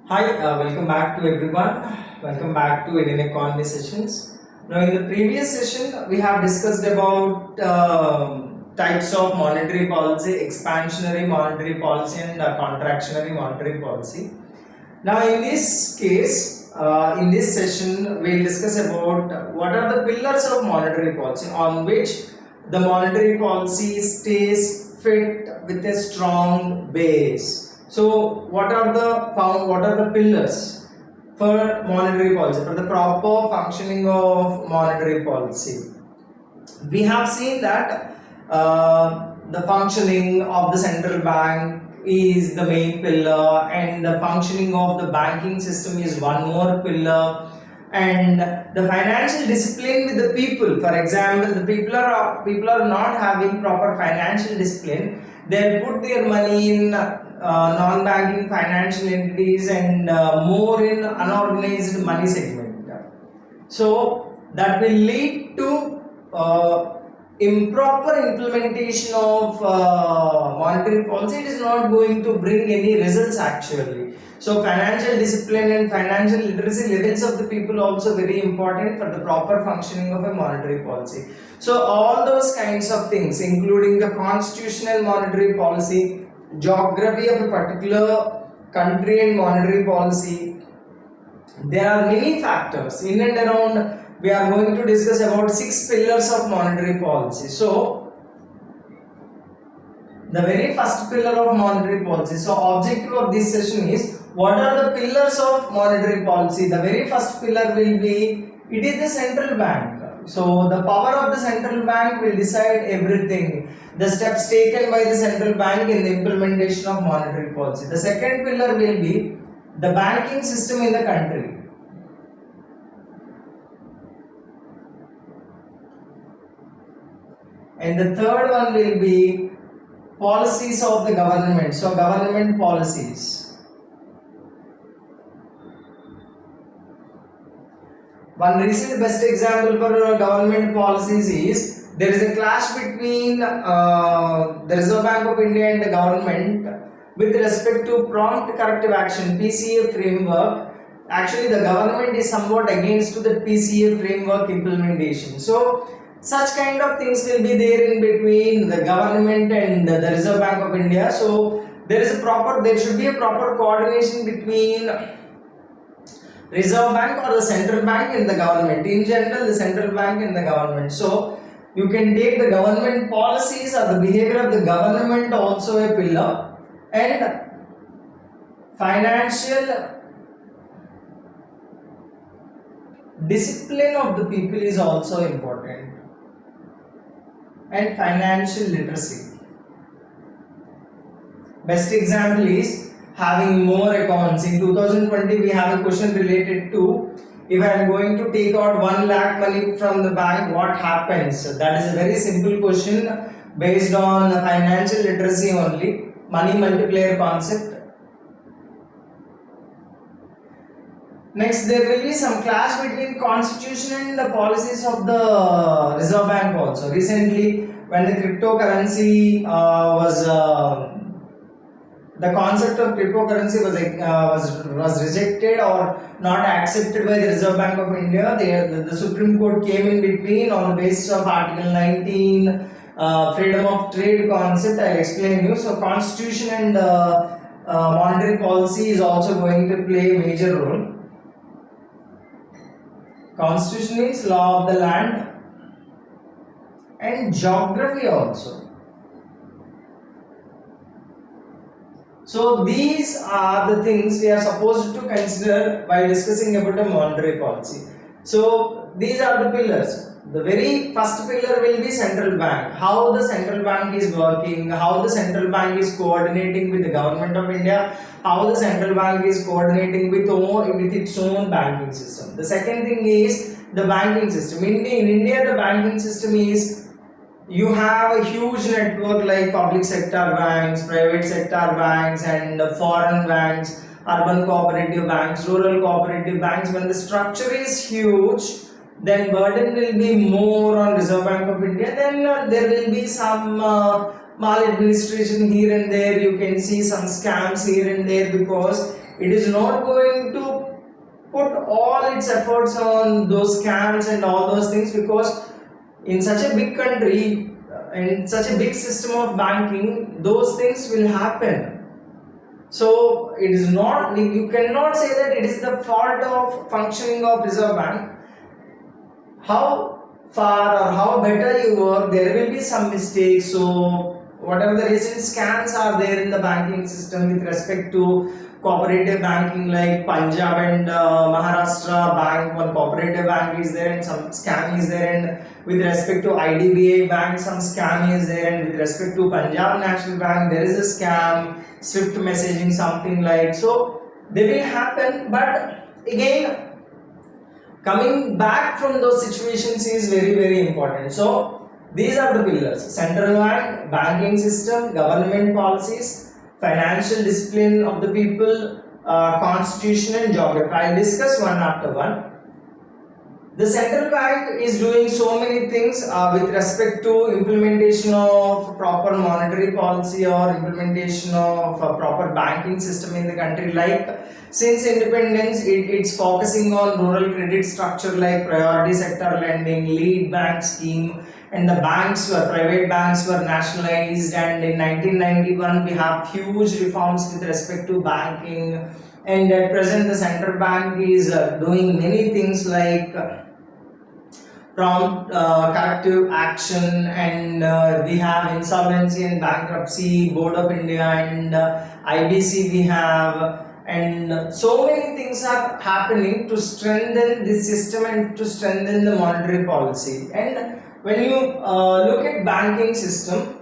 Hi, welcome back to everyone. Welcome back to Indian Economy Sessions. Now, in the previous session, we have discussed about types of monetary policy, expansionary monetary policy, and contractionary monetary policy. Now, in this case, in this session, we'll discuss about what are the pillars of monetary policy on which the monetary policy stays fit with a strong base. So, what are the pillars for monetary policy for the proper functioning of monetary policy? We have seen that the functioning of the central bank is the main pillar, and the functioning of the banking system is one more pillar, and the financial discipline with the people. For example, the people are not having proper financial discipline. They put their money in non-banking financial entities and more in unorganized money segment. So that will lead to improper implementation of monetary policy. It is not going to bring any results actually. So financial discipline and financial literacy levels of the people also very important for the proper functioning of a monetary policy. So all those kinds of things, including the constitutional monetary policy, geography of a particular country and monetary policy, there are many factors in and around. We are going to discuss about 6 pillars of monetary policy. So the very first pillar of monetary policy, so objective of this session is what are the pillars of monetary policy. The very first pillar will be, it is the central bank. So the power of the central bank will decide everything, the steps taken by the central bank in the implementation of monetary policy. The second pillar will be the banking system in the country. And the third one will be policies of the government. So government policies. One recent best example for government policies is there is a clash between the Reserve Bank of India and the government with respect to prompt corrective action (PCA) framework. Actually, the government is somewhat against to the PCA framework implementation. So such kind of things will be there in between the government and the Reserve Bank of India. So there should be a proper coordination between Reserve Bank or the central bank and the government. In general, the central bank and the government. So you can take the government policies or the behavior of the government also a pillar, and financial discipline of the people is also important, and financial literacy. Best example is having more accounts. In 2020 we have a question related to, if I am going to take out 1 lakh money from the bank, what happens? So that is a very simple question based on financial literacy only, money multiplier concept. Next, there will be some clash between constitution and the policies of the Reserve Bank also. Recently, when the cryptocurrency the concept of cryptocurrency was rejected or not accepted by the Reserve Bank of India, the Supreme Court came in between on the basis of Article 19, freedom of trade concept. I'll explain you. So, constitution and monetary policy is also going to play a major role. Constitution means law of the land, and geography also. So these are the things we are supposed to consider while discussing about a monetary policy. So these are the pillars. The very first pillar will be central bank. How the central bank is working, how the central bank is coordinating with the government of India, how the central bank is coordinating with its own banking system. The second thing is the banking system. In India, the banking system is, you have a huge network like public sector banks, private sector banks, and foreign banks, urban cooperative banks, rural cooperative banks. When the structure is huge, then burden will be more on Reserve Bank of India. Then there will be some maladministration here and there. You can see some scams here and there because it is not going to put all its efforts on those scams and all those things, because in such a big country, in such a big system of banking, those things will happen. So it is not, you cannot say that it is the fault of functioning of Reserve Bank. How far or how better you work, there will be some mistakes. So whatever the recent scams are there in the banking system with respect to cooperative banking, like Punjab and Maharashtra bank, one cooperative bank is there and some scam is there, and with respect to IDBI bank some scam is there, and with respect to Punjab National Bank there is a scam, Swift messaging, something like. So they will happen, but again, coming back from those situations is very important. So these are the pillars: central bank, banking system, government policies, financial discipline of the people, constitution and geography. I'll discuss one after one. The central bank is doing so many things with respect to implementation of proper monetary policy or implementation of a proper banking system in the country. Like since independence, it's focusing on rural credit structure like priority sector lending, lead bank scheme, and the private banks were nationalized. And in 1991, we have huge reforms with respect to banking. And at present, the central bank is doing many things like prompt corrective action, and we have insolvency and bankruptcy board of India, and IBC we have, and so many things are happening to strengthen this system and to strengthen the monetary policy. And when you look at banking system,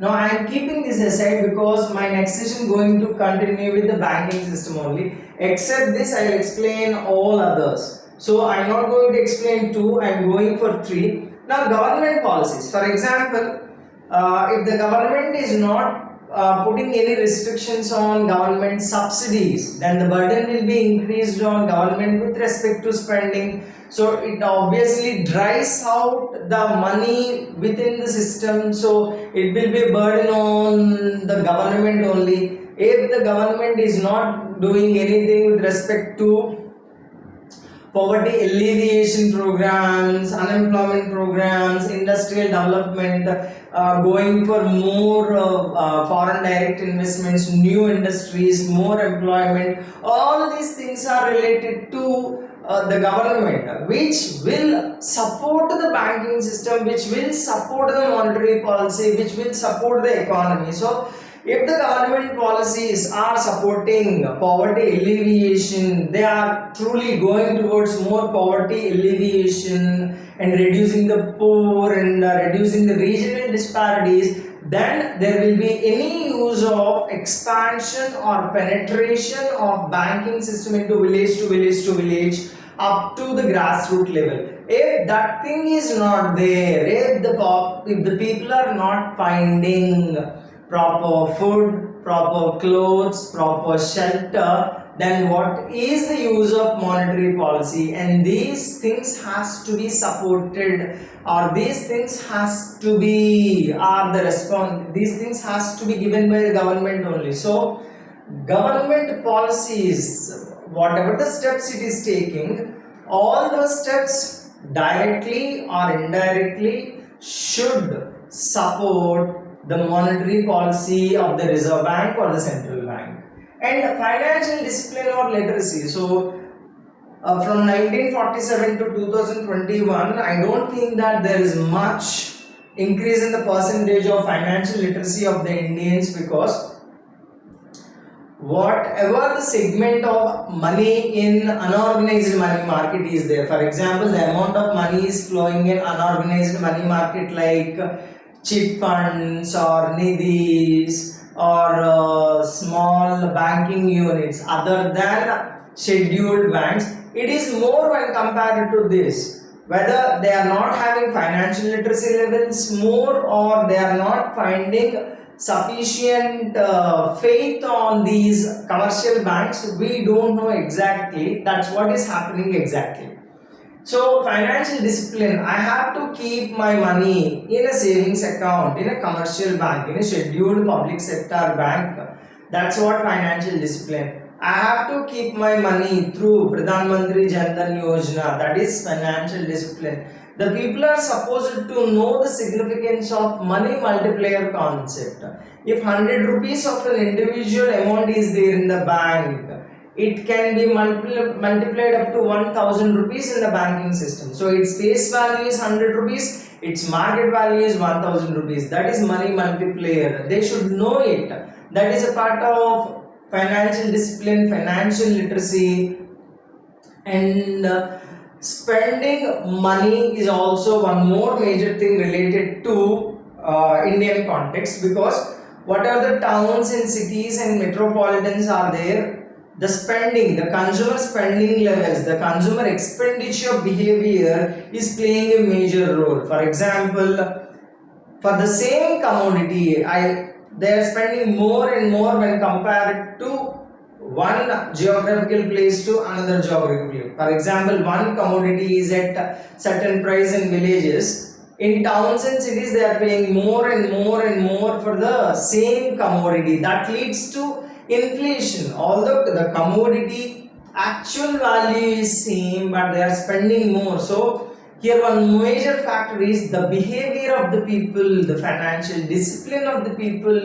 now I am keeping this aside because my next session going to continue with the banking system only. Except this, I will explain all others. So I am not going to explain 2, I am going for 3. Now government policies. For example, if the government is not putting any restrictions on government subsidies, then the burden will be increased on government with respect to spending. So it obviously dries out the money within the system. So it will be a burden on the government only. If the government is not doing anything with respect to poverty alleviation programs, unemployment programs, industrial development, going for more foreign direct investments, new industries, more employment, all these things are related to the government, which will support the banking system, which will support the monetary policy, which will support the economy. So if the government policies are supporting poverty alleviation, they are truly going towards more poverty alleviation and reducing the poor and reducing the regional disparities, then there will be any use of expansion or penetration of banking system into village to village to village up to the grassroots level. If that thing is not there, if the people are not finding proper food, proper clothes, proper shelter, then what is the use of monetary policy? And these things has to be supported, or these things has to be these things has to be given by the government only. So government policies, whatever the steps it is taking, all those steps directly or indirectly should support the monetary policy of the Reserve Bank or the central bank. And financial discipline or literacy. So from 1947 to 2021, I don't think that there is much increase in the percentage of financial literacy of the Indians, because whatever the segment of money in unorganized money market is there, for example, the amount of money is flowing in unorganized money market like chit funds or nidhis or small banking units other than scheduled banks, it is more when compared to this. Whether they are not having financial literacy levels more, or they are not finding sufficient faith on these commercial banks, we don't know exactly. That's what is happening exactly. So financial discipline, I have to keep my money in a savings account, in a commercial bank, in a scheduled public sector bank. That's what financial discipline. I have to keep my money through Pradhan Mantri Jan Dhan Yojana, that is financial discipline. The people are supposed to know the significance of money multiplier concept. If 100 rupees of an individual amount is there in the bank, it can be multiplied up to 1000 rupees in the banking system. So its face value is 100 rupees, its market value is 1000 rupees. That is money multiplier. They should know it. That is a part of financial discipline, financial literacy, and spending money is also one more major thing related to Indian context, because whatever the towns and cities and metropolitans are there, the spending, the consumer spending levels, the consumer expenditure behavior is playing a major role. For example, for the same commodity, they are spending more and more when compared to one geographical place to another geographical place. For example, one commodity is at certain price in villages. In towns and cities, they are paying more and more and more for the same commodity. That leads to inflation. Although the commodity actual value is same, but they are spending more. So here one major factor is the behavior of the people, the financial discipline of the people,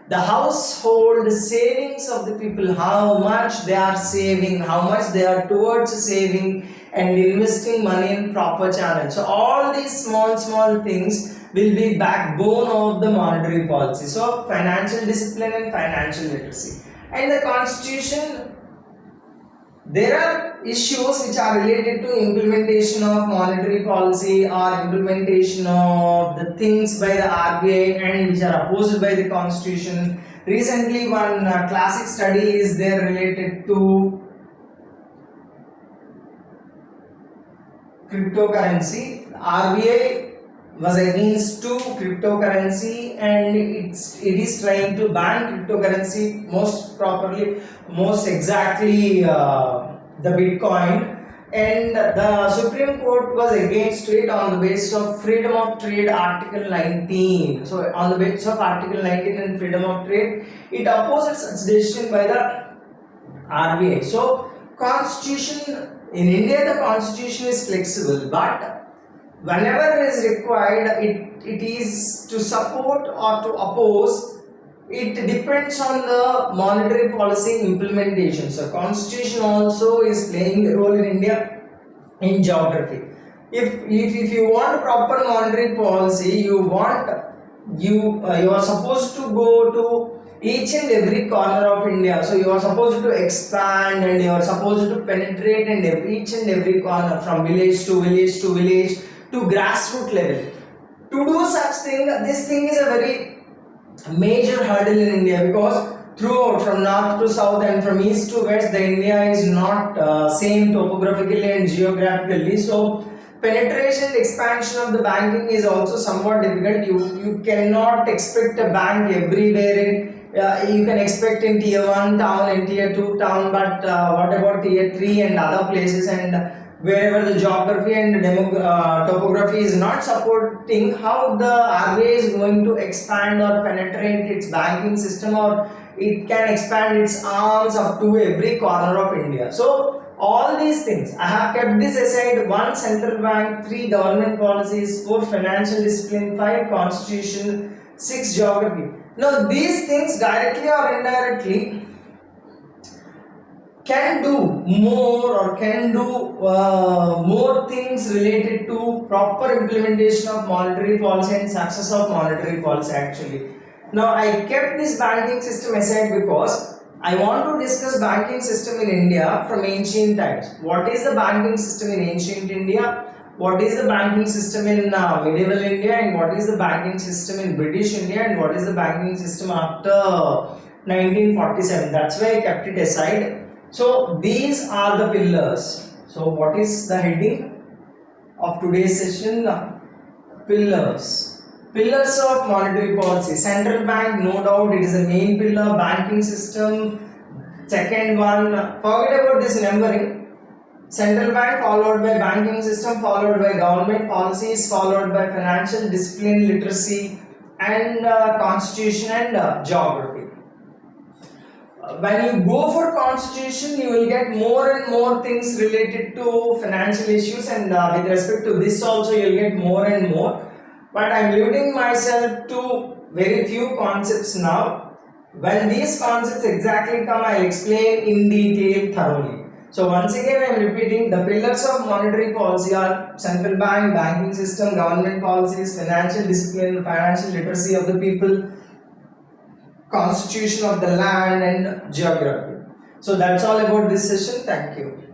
the household savings of the people, how much they are saving, how much they are towards saving and investing money in proper channels. So all these small things will be backbone of the monetary policy. So financial discipline and financial literacy. And the constitution, there are issues which are related to implementation of monetary policy or implementation of the things by the RBI and which are opposed by the constitution. Recently one classic study is there related to cryptocurrency. RBI was against to cryptocurrency and it is trying to ban cryptocurrency, most exactly the Bitcoin, and the Supreme Court was against it on the basis of freedom of trade Article 19. So on the basis of Article 19 and freedom of trade, it opposes such decision by the RBI. So constitution in India, the constitution is flexible, but whenever it is required, it is to support or to oppose. It depends on the monetary policy implementation. So constitution also is playing a role in India in geography. If you want proper monetary policy, you are supposed to go to each and every corner of India. So you are supposed to expand and you are supposed to penetrate in each and every corner, from village to village to village to grassroots level. To do such thing, this thing is a very major hurdle in India, because throughout from north to south and from east to west, the India is not same topographically and geographically. So penetration expansion of the banking is also somewhat difficult. You cannot expect a bank everywhere in you can expect in tier 1 town and tier 2 town, but what about tier 3 and other places, and wherever the geography and topography is not supporting, how the RBI is going to expand or penetrate its banking system, or it can expand its arms up to every corner of India. So all these things, I have kept this aside: 1 central bank, 3 government policies, 4 financial discipline, 5 constitution, 6 geography. Now these things directly or indirectly can do more, or can do more things related to proper implementation of monetary policy and success of monetary policy actually. Now I kept this banking system aside because I want to discuss banking system in India from ancient times. What is the banking system in ancient India? What is the banking system in medieval India, and what is the banking system in British India, and what is the banking system after 1947? That's why I kept it aside. So these are the pillars. So what is the heading of today's session? Pillars. Pillars of monetary policy. Central bank, no doubt, it is the main pillar. Banking system, second one. Forget about this numbering. Central bank followed by banking system, followed by government policies, followed by financial discipline, literacy, and constitution and geography. when you go for constitution, you will get more and more things related to financial issues, and with respect to this also you will get more and more. But I am limiting myself to very few concepts now. When these concepts exactly come, I will explain in detail thoroughly. So once again I am repeating, the pillars of monetary policy are central bank, banking system, government policies, financial discipline, financial literacy of the people, constitution of the land, and geography. So that's all about this session. Thank you.